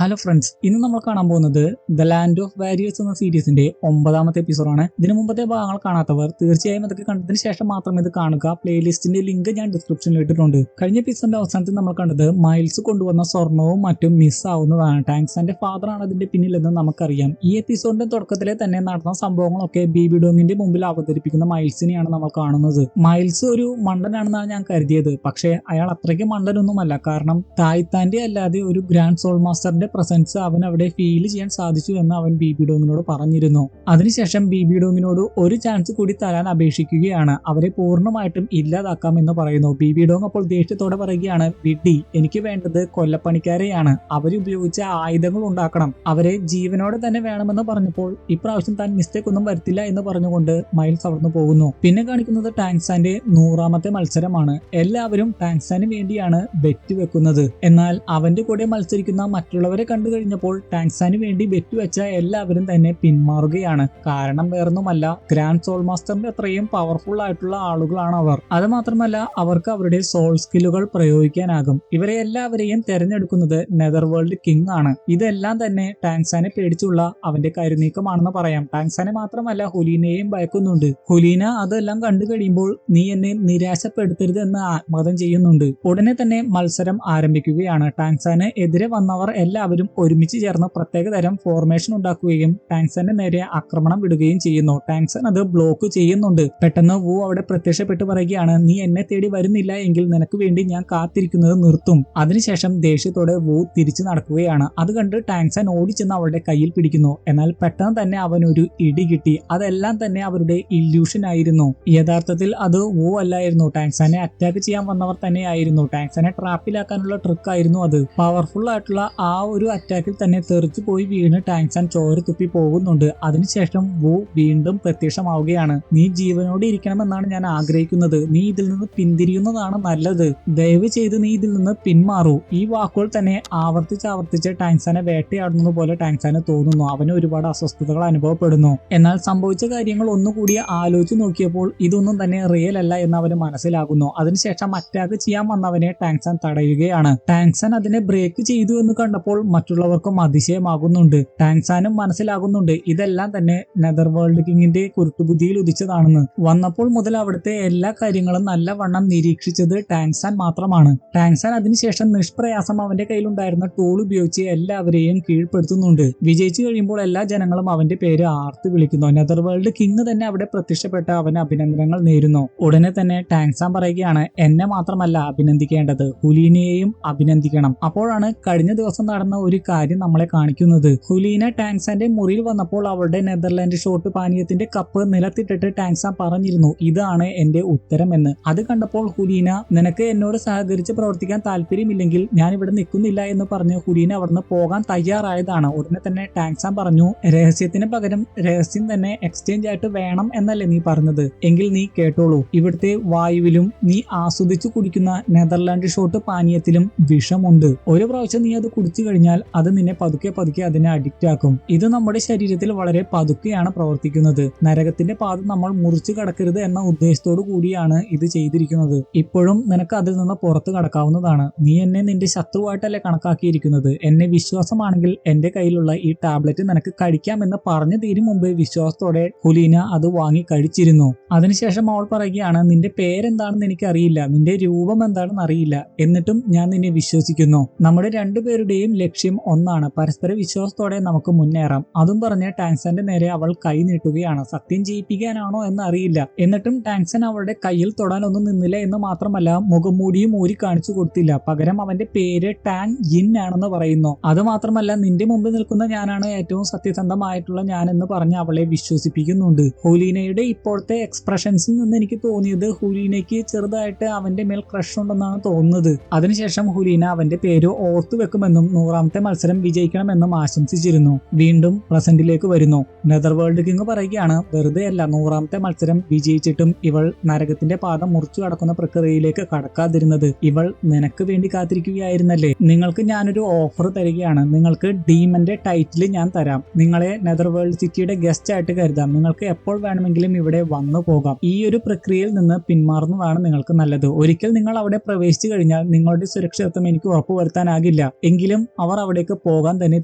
Hello friends, ഇന്ന് നമ്മൾ കാണാൻ പോകുന്നത് ദ ലാൻഡ് ഓഫ് വാരിയേഴ്സ് എന്ന സീരീസിന്റെ 9ാമത്തെ എപ്പിസോഡാണ്. ഇതിനു മുമ്പത്തെ ഭാഗങ്ങൾ കാണാത്തവർ തീർച്ചയായും അതൊക്കെ കണ്ടതിന് ശേഷം മാത്രം ഇത് കാണുക. പ്ലേലിസ്റ്റിന്റെ ലിങ്ക് ഞാൻ ഡിസ്ക്രിപ്ഷനിൽ ഇട്ടിട്ടുണ്ട്. കഴിഞ്ഞ എപ്പിസോഡിന്റെ അവസാനത്തിൽ നമ്മൾ കണ്ടത് മൈൽസ് കൊണ്ടുവന്ന സ്വർണവും മറ്റും മിസ് ആവുന്നതാണ്. ടാങ്ക്സന്റെ ഫാദർ ആണ് അതിന്റെ പിന്നിലെന്ന് നമുക്കറിയാം. ഈ എപ്പിസോഡിന്റെ തുടക്കത്തിലെ തന്നെ നടന്ന സംഭവങ്ങളൊക്കെ ബേബി ഡോങ്ങിന്റെ മുമ്പിൽ അവതരിപ്പിക്കുന്ന മൈൽസിനെയാണ് നമ്മൾ കാണുന്നത്. മൈൽസ് ഒരു മണ്ടനാണെന്നാണ് ഞാൻ കരുതിയത്, പക്ഷേ അയാൾ അത്രയ്ക്ക് മണ്ടനൊന്നുമല്ല. കാരണം തായ്താന്റെ അല്ലാതെ ഒരു ഗ്രാൻഡ് സോൾ മാസ്റ്ററിന്റെ പ്രസൻസ് അവൻ അവിടെ ഫീൽ ചെയ്യാൻ സാധിച്ചു എന്ന് അവൻ ബേബി ഡോങ്ങിനോട് പറഞ്ഞിരുന്നു. അതിനുശേഷം ബേബി ഡോങ്ങിനോട് ഒരു ചാൻസ് കൂടി തരാൻ അപേക്ഷിക്കുകയാണ്. അവരെ പൂർണ്ണമായിട്ടും ഇല്ലാതാക്കാം എന്ന് പറയുന്നു. ബേബി ഡോങ് അപ്പോൾ ദേഷ്യത്തോടെ പറയുകയാണ്, വിഡ്ഢി, എനിക്ക് വേണ്ടത് കൊല്ലപ്പണിക്കാരെയാണ്. അവരുപയോഗിച്ച ആയുധങ്ങൾ ഉണ്ടാക്കണം. അവരെ ജീവനോടെ തന്നെ വേണമെന്ന് പറഞ്ഞപ്പോൾ ഇപ്രാവശ്യം താൻ മിസ്റ്റേക്ക് ഒന്നും വരുത്തില്ല എന്ന് പറഞ്ഞുകൊണ്ട് മൈൽസ് അവിടുന്ന് പോകുന്നു. പിന്നെ കാണിക്കുന്നത് ടാങ്ക്സാന്റെ 100ാമത്തെ മത്സരമാണ്. എല്ലാവരും ടാങ്ക്സാന് വേണ്ടിയാണ് ബെറ്റ് വെക്കുന്നത്. എന്നാൽ അവന്റെ കൂടെ മത്സരിക്കുന്ന മറ്റുള്ളവരെ കണ്ടു കഴിഞ്ഞപ്പോൾ ടാങ്ക്സാന് വേണ്ടി ബെറ്റ് വെച്ച എല്ലാവരും തന്നെ പിന്മാറുകയാണ്. കാരണം വേറൊന്നുമല്ല, ഗ്രാൻഡ് സോൾ മാസ്റ്ററിന്റെ അത്രയും പവർഫുൾ ആയിട്ടുള്ള ആളുകളാണ് അവർ. അത് മാത്രമല്ല, അവർക്ക് അവരുടെ സോൾ സ്കില്ലുകൾ പ്രയോഗിക്കാനാകും. ഇവരെ എല്ലാവരെയും തെരഞ്ഞെടുക്കുന്നത് നെതർ വേൾഡ് കിങ് ആണ്. ഇതെല്ലാം തന്നെ ടാങ്ക്സാനെ പേടിച്ചുള്ള അവന്റെ കരുനീക്കമാണെന്ന് പറയാം. ടാങ്ക്സാനെ മാത്രമല്ല, ഹുലീനയെയും ഭയക്കുന്നുണ്ട്. ഹുലീന അതെല്ലാം കണ്ടു കഴിയുമ്പോൾ നീ എന്നെ നിരാശപ്പെടുത്തരുത് എന്ന് ആത്മഹത്യം ചെയ്യുന്നുണ്ട്. ഉടനെ തന്നെ മത്സരം ആരംഭിക്കുകയാണ്. ടാങ്ക്സാന് എതിരെ വന്നവർ എല്ലാവരും ഒരുമിച്ച് ചേർന്ന് പ്രത്യേകതരം ഫോർമേഷൻ ഉണ്ടാക്കുകയും ടാങ്ക്സന്റെ നേരെ ആക്രമണം വിടുകയും ചെയ്യുന്നു. ടാങ്ക്സൺ അത് ബ്ലോക്ക് ചെയ്യുന്നുണ്ട്. പെട്ടെന്ന് വു അവിടെ പ്രത്യക്ഷപ്പെട്ട് പറയുകയാണ്, നീ എന്നെ തേടി വരുന്നില്ല എങ്കിൽ നിനക്ക് വേണ്ടി ഞാൻ കാത്തിരിക്കുന്നത് നിർത്തും. അതിനുശേഷം ദേഷ്യത്തോടെ വു തിരിച്ചു നടക്കുകയാണ്. അത് കണ്ട് ടാങ്ക്സൺ ഓടിച്ചെന്ന് അവളുടെ കയ്യിൽ പിടിക്കുന്നു. എന്നാൽ പെട്ടെന്ന് തന്നെ അവനൊരു ഇടി കിട്ടി. അതെല്ലാം തന്നെ അവരുടെ ഇല്യൂഷൻ ആയിരുന്നു. യഥാർത്ഥത്തിൽ അത് വു അല്ലായിരുന്നു. ടാങ്ക്സനെ അറ്റാക്ക് ചെയ്യാൻ വന്നവർ തന്നെയായിരുന്നു. ടാങ്ക്സനെ ട്രാപ്പിലാക്കാനുള്ള ട്രിക്ക് ആയിരുന്നു അത്. പവർഫുൾ ആയിട്ടുള്ള ആ ഒരു അറ്റാക്കിൽ തന്നെ തെറിച്ചു പോയി വീണ് ടാങ്ക്സൺ ചോര തുപ്പി പോകുന്നുണ്ട്. അതിനുശേഷം വു വീണ്ടും പ്രത്യക്ഷമാവുകയാണ്. നീ ജീവനോടെ ഇരിക്കണമെന്നാണ് ഞാൻ ആഗ്രഹിക്കുന്നത്. നീ ഇതിൽ നിന്ന് പിന്തിരിയുന്നതാണ് നല്ലത്. ദയവ് ചെയ്ത് നീ ഇതിൽ നിന്ന് പിന്മാറൂ. ഈ വാക്കുകൾ തന്നെ ആവർത്തിച്ച് ടാങ്ക്സനെ വേട്ടയാടുന്നത് പോലെ ടാങ്ക്സന് തോന്നുന്നു. അവന് ഒരുപാട് അസ്വസ്ഥതകൾ അനുഭവപ്പെടുന്നു. എന്നാൽ സംഭവിച്ച കാര്യങ്ങൾ ഒന്നുകൂടി ആലോചിച്ച് നോക്കിയപ്പോൾ ഇതൊന്നും തന്നെ റിയൽ അല്ല എന്ന് അവന് മനസ്സിലാകുന്നു. അതിനുശേഷം അറ്റാക്ക് ചെയ്യാൻ വന്നവനെ ടാങ്ക്സൺ തടയുകയാണ്. ടാങ്ക്സൺ അതിനെ ബ്രേക്ക് ചെയ്തു എന്ന് കണ്ടപ്പോൾ മറ്റുള്ളവർക്കും അതിശയമാകുന്നുണ്ട്. ടാങ്ക്സാനും മനസ്സിലാകുന്നുണ്ട് ഇതെല്ലാം തന്നെ നെതർ വേൾഡ് കിങ്ങിന്റെ കുരുട്ടുബുദ്ധിയിൽ ഉദിച്ചതാണെന്ന്. വന്നപ്പോൾ മുതൽ അവിടുത്തെ എല്ലാ കാര്യങ്ങളും നല്ലവണ്ണം നിരീക്ഷിച്ചത് ടാങ്ക്സാൻ മാത്രമാണ്. ടാങ്ക്സാൻ അതിനുശേഷം നിഷ്പ്രയാസം അവന്റെ കയ്യിലുണ്ടായിരുന്ന ടൂൾ ഉപയോഗിച്ച് എല്ലാവരെയും കീഴ്പ്പെടുത്തുന്നുണ്ട്. വിജയിച്ചു കഴിയുമ്പോൾ എല്ലാ ജനങ്ങളും അവന്റെ പേര് ആർത്ത് വിളിക്കുന്നു. നെതർ വേൾഡ് കിങ് തന്നെ അവിടെ പ്രത്യക്ഷപ്പെട്ട് അവന് അഭിനന്ദനങ്ങൾ നേരുന്നു. ഉടനെ തന്നെ ടാങ്ക്സാൻ പറയുകയാണ്, എന്നെ മാത്രമല്ല അഭിനന്ദിക്കേണ്ടത്, ഹുലീനയെയും അഭിനന്ദിക്കണം. അപ്പോഴാണ് കഴിഞ്ഞ ദിവസം നടന്ന ഒരു കാര്യം നമ്മളെ കാണിക്കുന്നത്. ഹുലീന ടാങ്ക്സാന്റെ മുറിയിൽ വന്നപ്പോൾ അവളുടെ നെതർലാൻഡ് ഷോട്ട് പാനീയത്തിന്റെ കപ്പ് നിലത്തിട്ടിട്ട് ടാങ്ക്സാൻ പറഞ്ഞിരുന്നു, ഇതാണ് എന്റെ ഉത്തരം എന്ന്. അത് കണ്ടപ്പോൾ ഹുലീന, നിനക്ക് എന്നോട് സഹകരിച്ച് പ്രവർത്തിക്കാൻ താല്പര്യമില്ലെങ്കിൽ ഞാൻ ഇവിടെ നിൽക്കുന്നില്ല എന്ന് പറഞ്ഞ് ഹുലീന അവിടുന്ന് പോകാൻ തയ്യാറായതാണ്. ഉടനെ തന്നെ ടാങ്ക്സാൻ പറഞ്ഞു, രഹസ്യത്തിന് പകരം രഹസ്യം തന്നെ എക്സ്ചേഞ്ച് ആയിട്ട് വേണം എന്നല്ലേ നീ പറഞ്ഞത്? എങ്കിൽ നീ കേട്ടോളൂ, ഇവിടുത്തെ വായുവിലും നീ ആസ്വദിച്ചു കുടിക്കുന്ന നെതർലാൻഡ് ഷോട്ട് പാനീയത്തിലും വിഷമുണ്ട്. ഒരു പ്രാവശ്യം നീ അത് കുടിച്ചു കഴിഞ്ഞാൽ അത് നിന്നെ പതുക്കെ അതിനെ അഡിക്റ്റ് ആക്കും. ഇത് നമ്മുടെ ശരീരത്തിൽ വളരെ പതുക്കെയാണ് പ്രവർത്തിക്കുന്നത്. നരകത്തിന്റെ പാത നമ്മൾ മുറിച്ചു കടക്കരുത് എന്ന ഉദ്ദേശത്തോടു കൂടിയാണ് ഇത് ചെയ്തിരിക്കുന്നത്. ഇപ്പോഴും നിനക്ക് അതിൽ നിന്ന് പുറത്തു കടക്കാവുന്നതാണ്. നീ എന്നെ നിന്റെ ശത്രുവായിട്ടല്ലേ കണക്കാക്കിയിരിക്കുന്നത്. എന്നെ വിശ്വാസമാണെങ്കിൽ എന്റെ കയ്യിലുള്ള ഈ ടാബ്ലറ്റ് നിനക്ക് കഴിക്കാമെന്ന് പറഞ്ഞു തീരും മുമ്പ് വിശ്വാസത്തോടെ ഹുലീന അത് വാങ്ങി കഴിച്ചിരുന്നു. അതിനുശേഷം അവൾ പറയുകയാണ്, നിന്റെ പേരെന്താണെന്ന് എനിക്കറിയില്ല, നിന്റെ രൂപം എന്താണെന്ന് അറിയില്ല, എന്നിട്ടും ഞാൻ നിന്നെ വിശ്വസിക്കുന്നു. നമ്മുടെ രണ്ടുപേരുടെയും ലക്ഷ്യം ഒന്നാണ്. പരസ്പര വിശ്വാസത്തോടെ നമുക്ക് മുന്നേറാം. അതും പറഞ്ഞ് ടാങ്ക്സന്റെ നേരെ അവൾ കൈ നീട്ടുകയാണ്. സത്യം ചെയ്യിപ്പിക്കാനാണോ എന്ന് അറിയില്ല. എന്നിട്ടും ടാങ്ക്സൻ അവളുടെ കയ്യിൽ തൊടാനൊന്നും നിന്നില്ല എന്ന് മാത്രമല്ല, മുഖംമൂടിയും ഊരി കാണിച്ചു കൊടുത്തില്ല. പകരം അവന്റെ പേര് ടാങ് യിൻ ആണെന്ന് പറയുന്നു. അത് മാത്രമല്ല, നിന്റെ മുമ്പിൽ നിൽക്കുന്ന ഞാനാണ് ഏറ്റവും സത്യസന്ധമായിട്ടുള്ള ഞാനെന്ന് പറഞ്ഞ് അവളെ വിശ്വസിപ്പിക്കുന്നുണ്ട്. ഹുലീനയുടെ ഇപ്പോഴത്തെ എക്സ്പ്രഷൻസിൽ നിന്ന് എനിക്ക് തോന്നിയത് ഹുലീനയ്ക്ക് ചെറുതായിട്ട് അവന്റെ മേൽ ക്രഷ് ഉണ്ടെന്നാണ് തോന്നുന്നത്. അതിനുശേഷം ഹുലീന അവന്റെ പേര് ഓർത്തു വെക്കുമെന്നും 100ാമത്തെ മത്സരം വിജയിക്കണമെന്നും ആശംസിച്ചിരുന്നു. വീണ്ടും പ്രസന്റിലേക്ക് വരുന്നു. നെതർ വേൾഡ് കിങ് പറയുകയാണ്, വെറുതെ അല്ല 100ാമത്തെ മത്സരം വിജയിച്ചിട്ടും ഇവൾ നരകത്തിന്റെ പാത മുറിച്ചു കടക്കുന്ന പ്രക്രിയയിലേക്ക് കടക്കാതിരുന്നത്. ഇവൾ നിനക്ക് വേണ്ടി കാത്തിരിക്കുകയായിരുന്നല്ലേ. നിങ്ങൾക്ക് ഞാനൊരു ഓഫർ തരികയാണ്. നിങ്ങൾക്ക് ഡീമന്റെ ടൈറ്റിൽ ഞാൻ തരാം. നിങ്ങളെ നെതർ വേൾഡ് സിറ്റിയുടെ ഗസ്റ്റ് ആയിട്ട് കരുതാം. നിങ്ങൾക്ക് എപ്പോൾ വേണമെങ്കിലും ഇവിടെ വന്നു പോകാം. ഈ ഒരു പ്രക്രിയയിൽ നിന്ന് പിന്മാറുന്നതാണ് നിങ്ങൾക്ക് നല്ലത്. ഒരിക്കൽ നിങ്ങൾ അവിടെ പ്രവേശിച്ചു കഴിഞ്ഞാൽ നിങ്ങളുടെ സുരക്ഷിതത്വം എനിക്ക് ഉറപ്പുവരുത്താനാകില്ല. എങ്കിലും അവൾ അവർ അവിടേക്ക് പോകാൻ തന്നെ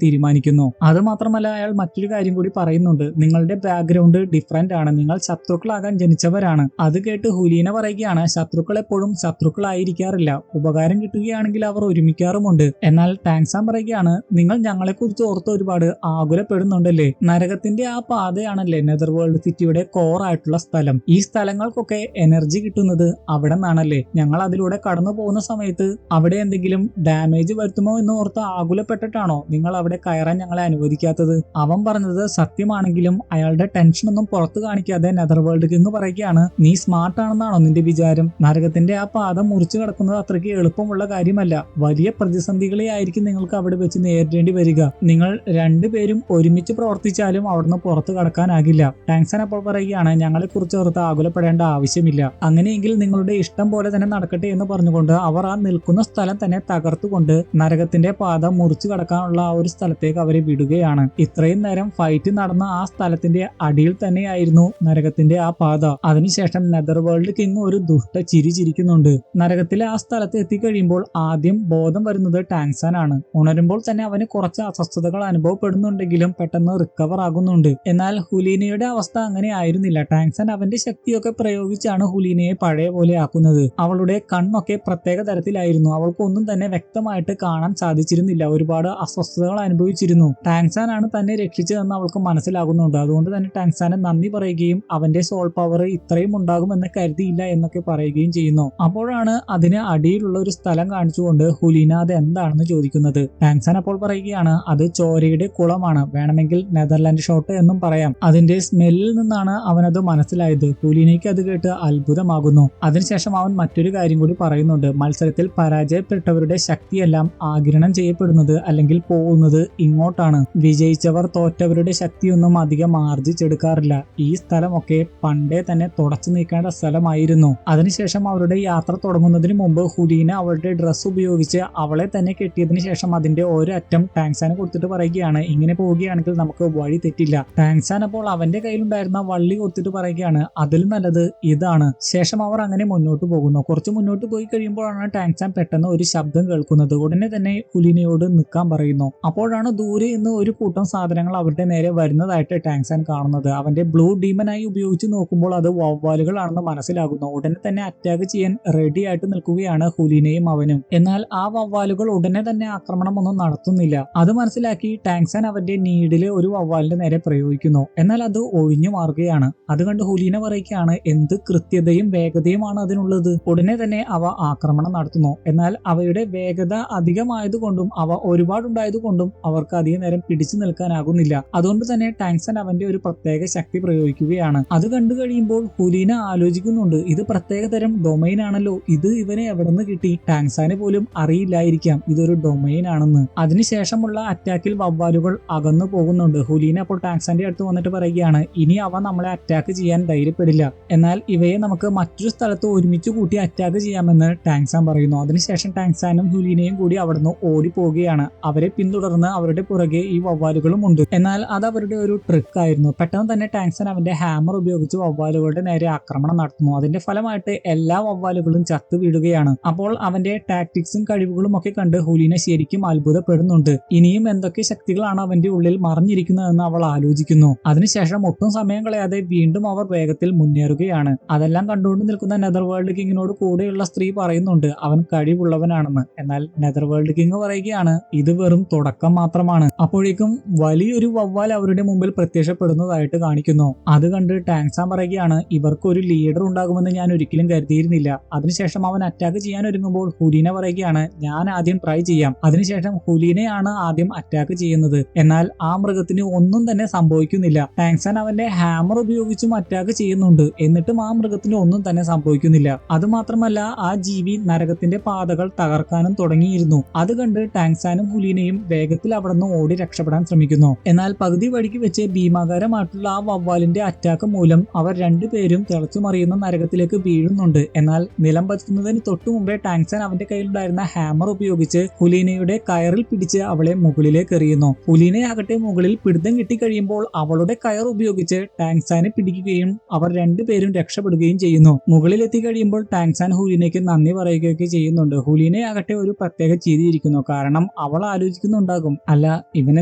തീരുമാനിക്കുന്നു. അത് മാത്രമല്ല അയാൾ മറ്റൊരു കാര്യം കൂടി പറയുന്നുണ്ട്. നിങ്ങളുടെ ബാക്ക്ഗ്രൗണ്ട് ഡിഫറെന്റ് ആണ്, നിങ്ങൾ ശത്രുക്കളാകാൻ ജനിച്ചവരാണ്. അത് കേട്ട് ഹുലീന പറയുകയാണ്, ശത്രുക്കൾ എപ്പോഴും ശത്രുക്കളായിരിക്കാറില്ല, ഉപകാരം കിട്ടുകയാണെങ്കിൽ അവർ ഒരുമിക്കാറുമുണ്ട്. എന്നാൽ ടാങ്സാൻ പറയുകയാണ്, നിങ്ങൾ ഞങ്ങളെ കുറിച്ച് ഓർത്ത് ഒരുപാട് ആകുലപ്പെടുന്നുണ്ടല്ലേ. നരകത്തിന്റെ ആ പാതയാണല്ലേ നെതർ വേൾഡ് സിറ്റിയുടെ കോർ ആയിട്ടുള്ള സ്ഥലം. ഈ സ്ഥലങ്ങൾക്കൊക്കെ എനർജി കിട്ടുന്നത് അവിടെ നിന്നാണല്ലേ. ഞങ്ങൾ അതിലൂടെ കടന്നു പോകുന്ന സമയത്ത് അവിടെ എന്തെങ്കിലും ഡാമേജ് വരുത്തുമോ എന്ന് ഓർത്ത് ആകുലപ്പെട്ടിട്ടാണോ നിങ്ങൾ അവിടെ കയറാൻ ഞങ്ങളെ അനുവദിക്കാത്തത്? അവൻ പറഞ്ഞത് സത്യമാണെങ്കിലും അയാളുടെ ടെൻഷൻ ഒന്നും പുറത്തു കാണിക്കാതെ നെതർ വേൾഡ് കിങ് പറയുകയാണ്, നീ സ്മാർട്ട് ആണെന്നാണോ നിന്റെ വിചാരം? നരകത്തിന്റെ ആ പാത മുറിച്ചു കടക്കുന്നത് അത്രയ്ക്ക് എളുപ്പമുള്ള കാര്യമല്ല. വലിയ പ്രതിസന്ധികളെ ആയിരിക്കും നിങ്ങൾക്ക് അവിടെ വെച്ച് നേരിടേണ്ടി വരിക. നിങ്ങൾ രണ്ടുപേരും ഒരുമിച്ച് പ്രവർത്തിച്ചാലും അവിടുന്ന് പുറത്തു കടക്കാനാകില്ല. ടാങ്സൻ അപ്പോൾ പറയുകയാണ്, ഞങ്ങളെ കുറിച്ച് ഓർത്ത് ആകുലപ്പെടേണ്ട ആവശ്യമില്ല. അങ്ങനെയെങ്കിൽ നിങ്ങളുടെ ഇഷ്ടം പോലെ തന്നെ നടക്കട്ടെ എന്ന് പറഞ്ഞുകൊണ്ട് അവർ ആ നിൽക്കുന്ന സ്ഥലം തന്നെ തകർത്തുകൊണ്ട് നരകത്തിന്റെ പാത മുറിച്ചു കടക്കാനുള്ള ആ ഒരു സ്ഥലത്തേക്ക് അവരെ വിടുകയാണ്. ഇത്രയും നേരം ഫൈറ്റ് നടന്ന ആ സ്ഥലത്തിന്റെ അടിയിൽ തന്നെയായിരുന്നു നരകത്തിന്റെ ആ പാത. അതിനുശേഷം നെതർ വേൾഡ് കിങ് ഒരു ദുഷ്ട ചിരി ചിരിക്കുന്നുണ്ട്. നരകത്തിലെ ആ സ്ഥലത്ത് എത്തിക്കഴിയുമ്പോൾ ആദ്യം ബോധം വരുന്നത് ടാങ്സാൻ ആണ്. ഉണരുമ്പോൾ തന്നെ അവന് കുറച്ച് അസ്വസ്ഥതകൾ അനുഭവപ്പെടുന്നുണ്ടെങ്കിലും പെട്ടെന്ന് റിക്കവർ ആകുന്നുണ്ട്. എന്നാൽ ഹുലീനയുടെ അവസ്ഥ അങ്ങനെ ആയിരുന്നില്ല. ടാങ്സാൻ അവന്റെ ശക്തിയൊക്കെ പ്രയോഗിച്ചാണ് ഹുലീനയെ പഴയ പോലെ ആക്കുന്നത്. അവളുടെ കണ്ണൊക്കെ പ്രത്യേക തരത്തിലായിരുന്നു. അവൾക്കൊന്നും തന്നെ വ്യക്തമായിട്ട് കാണാൻ സാധിച്ചിരുന്നില്ല. ഒരുപാട് അസ്വസ്ഥതകൾ അനുഭവിച്ചിരുന്നു. ടാങ്സാൻ ആണ് തന്നെ രക്ഷിച്ചതെന്ന് അവൾക്ക് മനസ്സിലാകുന്നുണ്ട്. അതുകൊണ്ട് തന്നെ ടാങ്സാനെ നന്ദി പറയുകയും അവന്റെ സോൾ പവർ ഇത്രയും ഉണ്ടാകുമെന്ന് കരുതിയില്ല എന്നൊക്കെ പറയുകയും ചെയ്യുന്നു. അപ്പോഴാണ് അതിന് അടിയിലുള്ള ഒരു സ്ഥലം കാണിച്ചുകൊണ്ട് ഹുലീന അത് എന്താണെന്ന് ചോദിക്കുന്നത്. ടാങ്സാൻ അപ്പോൾ പറയുകയാണ്, അത് ചോരയുടെ കുളമാണ്, വേണമെങ്കിൽ നെതർലാൻഡ് ഷോട്ട് എന്നും പറയാം. അതിന്റെ സ്മെല്ലിൽ നിന്നാണ് അവനത് മനസ്സിലായത്. ഹുലീനയ്ക്ക് അത് കേട്ട് അത്ഭുതമാകുന്നു. അതിനുശേഷം അവൻ മറ്റൊരു കാര്യം കൂടി പറയുന്നുണ്ട്. മത്സരത്തിൽ പരാജയപ്പെട്ടവരുടെ ശക്തിയെല്ലാം ആഗിരണം ചെയ്യപ്പെടുന്നത് അല്ലെങ്കിൽ പോകുന്നത് ഇങ്ങോട്ടാണ്. വിജയിച്ചവർ തോറ്റവരുടെ ശക്തിയൊന്നും അധികം ആർജിച്ചെടുക്കാറില്ല. ഈ സ്ഥലമൊക്കെ പണ്ടേ തന്നെ തുടച്ചു നീക്കേണ്ട സ്ഥലമായിരുന്നു. അതിനുശേഷം അവരുടെ യാത്ര തുടങ്ങുന്നതിന് മുമ്പ് ഹുലീന അവളുടെ ഡ്രസ്സ് ഉപയോഗിച്ച് അവളെ തന്നെ കെട്ടിയതിനു ശേഷം അതിന്റെ ഒരു അറ്റം ടാങ്സാന് കൊടുത്തിട്ട് പറയുകയാണ്, ഇങ്ങനെ പോവുകയാണെങ്കിൽ നമുക്ക് വഴി തെറ്റില്ല. ടാങ്സാൻ അപ്പോൾ അവന്റെ കയ്യിലുണ്ടായിരുന്ന വള്ളി കൊടുത്തിട്ട് പറയുകയാണ്, അതിൽ നല്ലത് ഇതാണ്. ശേഷം അവർ അങ്ങനെ മുന്നോട്ട് പോകുന്നു. കുറച്ച് മുന്നോട്ട് പോയി കഴിയുമ്പോഴാണ് ടാങ്സാൻ പെട്ടെന്ന് ഒരു ശബ്ദം കേൾക്കുന്നത്. ഉടനെ തന്നെ ഹുലീനയോട് നിൽക്കാൻ പറയുന്നു. അപ്പോഴാണ് ദൂരെ നിന്ന് ഒരു കൂട്ടം സാധനങ്ങൾ അവരുടെ നേരെ വരുന്നതായിട്ട് ടാങ്സാൻ കാണുന്നത്. അവന്റെ ബ്ലൂ ഡീമനായി ഉപയോഗിച്ച് നോക്കുമ്പോൾ അത് വവ്വാലുകളാണെന്ന് മനസ്സിലാകുന്നു. ഉടനെ തന്നെ അറ്റാക്ക് ചെയ്യാൻ റെഡി ആയിട്ട് നിൽക്കുകയാണ് ഹുലീനയും അവനും. എന്നാൽ ആ വവ്വാലുകൾ ഉടനെ തന്നെ ആക്രമണമൊന്നും നടത്തുന്നില്ല. അത് മനസ്സിലാക്കി ടാങ്സാൻ അവന്റെ നീഡില് ഒരു വവ്വാലിന്റെ നേരെ പ്രയോഗിക്കുന്നു. എന്നാൽ അത് ഒഴിഞ്ഞു മാറുകയാണ്. അത് കണ്ട് ഹുലീന പറയുകയാണ്, എന്ത് കൃത്യതയും വേഗതയുമാണ് അതിനുള്ളത്. ഉടനെ തന്നെ അവ ആക്രമണം നടത്തുന്നു. എന്നാൽ അവയുടെ വേഗത അധികമായതുകൊണ്ടും അവ ഒരുപാടുണ്ടായതുകൊണ്ടും അവർക്ക് അധികം നേരം പിടിച്ചു നിൽക്കാനാകുന്നില്ല. അതുകൊണ്ട് തന്നെ ടാങ്സാൻ അവന്റെ ഒരു പ്രത്യേക ശക്തി പ്രയോഗിക്കുകയാണ്. അത് കണ്ടു കഴിയുമ്പോൾ ഹുലീന ആലോചിക്കുന്നുണ്ട്, ഇത് പ്രത്യേക തരം ഡൊമൈൻ ആണല്ലോ, ഇത് ഇവനെ എവിടെ നിന്ന് കിട്ടി? ടാങ്സാന് പോലും അറിയില്ലായിരിക്കാം ഇതൊരു ഡൊമൈൻ ആണെന്ന്. അതിനുശേഷമുള്ള അറ്റാക്കിൽ വവ്വാലുകൾ അകന്നു പോകുന്നുണ്ട്. ഹുലീന അപ്പോൾ ടാങ്സാന്റെ അടുത്ത് വന്നിട്ട് പറയുകയാണ്, ഇനി അവ നമ്മളെ അറ്റാക്ക് ചെയ്യാൻ ധൈര്യപ്പെടില്ല. എന്നാൽ ഇവയെ നമുക്ക് മറ്റൊരു സ്ഥലത്ത് ഒരുമിച്ച് കൂട്ടി അറ്റാക്ക് ചെയ്യാമെന്ന് ടാങ്സാൻ പറയുന്നു. അതിനുശേഷം ടാങ്സാനും ഹുലീനയും കൂടി അവിടുന്ന് ഓടിപ്പോവുകയാണ്. അവരെ പിന്തുടർന്ന് അവരുടെ പുറകെ ഈ വവ്വാലുകളും ഉണ്ട്. എന്നാൽ അത് അവരുടെ ഒരു ട്രിക്ക് ആയിരുന്നു. പെട്ടെന്ന് തന്നെ ടാങ്സാൻ അവന്റെ ഹാമർ ഉപയോഗിച്ച് വവ്വാലുകളുടെ നേരെ ആക്രമണം നടത്തുന്നു. അതിന്റെ ഫലമായിട്ട് എല്ലാ വവ്വാലുകളും ചത്തു വീഴുകയാണ്. അപ്പോൾ അവന്റെ ടാക്ടിക്സും കഴിവുകളും ഒക്കെ കണ്ട് ഹുലീന ശരിക്കും അത്ഭുതപ്പെടുന്നുണ്ട്. ഇനിയും എന്തൊക്കെ ശക്തികളാണ് അവന്റെ ഉള്ളിൽ മറിഞ്ഞിരിക്കുന്നതെന്ന് അവൾ ആലോചിക്കുന്നു. അതിനുശേഷം ഒട്ടും സമയം കളയാതെ വീണ്ടും അവർ വേഗത്തിൽ മുന്നേറുകയാണ്. അതെല്ലാം കണ്ടുകൊണ്ട് നിൽക്കുന്ന നെതർ വേൾഡ് കിങ്ങിനോട് കൂടെയുള്ള സ്ത്രീ പറയുന്നുണ്ട്, അവൻ കഴിവുള്ളവനാണെന്ന്. എന്നാൽ നെതർ വേൾഡ് കിങ് പറയുകയാണ്, ഇത് വെറും തുടക്കം മാത്രമാണ്. അപ്പോഴേക്കും വലിയൊരു വവ്വാൽ അവരുടെ മുമ്പിൽ പ്രത്യക്ഷപ്പെടുന്നതായിട്ട് കാണിക്കുന്നു. അത് കണ്ട് ടാങ്സാൻ പറയുകയാണ്, ഇവർക്ക് ഒരു ലീഡർ ഉണ്ടാകുമെന്ന് ഞാൻ ഒരിക്കലും കരുതിയിരുന്നില്ല. അതിനുശേഷം അവൻ അറ്റാക്ക് ചെയ്യാൻ ഒരുങ്ങുമ്പോൾ ഹുലീന പറയുകയാണ്, ഞാൻ ആദ്യം ട്രൈ ചെയ്യാം. അതിനുശേഷം ഹുലീനയാണ് ആദ്യം അറ്റാക്ക് ചെയ്യുന്നത്. എന്നാൽ ആ മൃഗത്തിന് ഒന്നും തന്നെ സംഭവിക്കുന്നില്ല. ടാങ്സാൻ അവന്റെ ഹാമർ ഉപയോഗിച്ചും അറ്റാക്ക് ചെയ്യുന്നുണ്ട്. എന്നിട്ടും ആ മൃഗത്തിന് ഒന്നും തന്നെ സംഭവിക്കുന്നില്ല. അതുമാത്രമല്ല ആ ജീവി നരകത്തിന്റെ പാതകൾ തകർക്കാനും തുടങ്ങിയിരുന്നു. അത് കണ്ട് ടാങ്സാനും ഹുലീനയും വേഗത്തിൽ അവിടെ നിന്ന് ഓടി രക്ഷപ്പെടാൻ ശ്രമിക്കുന്നു. എന്നാൽ പകുതി വഴിക്ക് വെച്ച് ഭീമാകാരമായിട്ടുള്ള ആ വവ്വാലിന്റെ അറ്റാക്ക് മൂലം അവർ രണ്ടുപേരും തിളച്ചു മറിയുന്ന നരകത്തിലേക്ക് വീഴുന്നുണ്ട്. എന്നാൽ നിലം പറ്റുന്നതിന് തൊട്ടു മുമ്പേ ടാങ്സാൻ അവന്റെ കയ്യിലുണ്ടായിരുന്ന ഹാമർ ഉപയോഗിച്ച് ഹുലീനയുടെ കയറിൽ പിടിച്ച് അവളെ മുകളിലേക്ക് എറിയുന്നു. ഹുലീനയാകട്ടെ മുകളിൽ പിടുത്തം കിട്ടിക്കഴിയുമ്പോൾ അവളുടെ കയർ ഉപയോഗിച്ച് ടാങ്സാനെ പിടിക്കുകയും അവർ രണ്ടുപേരും രക്ഷപ്പെടുകയും ചെയ്യുന്നു. മുകളിലെത്തി കഴിയുമ്പോൾ ടാങ്സാൻ ഹുലീനയ്ക്ക് നന്ദി പറയുകയൊക്കെ ചെയ്യുന്നുണ്ട്. ഹുലീനയാകട്ടെ ഒരു പ്രത്യേക ചിരിയിരിക്കുന്നു. കാരണം അവൾ ആലോചിക്കുന്നുണ്ടാകും, അല്ല ഇവൻ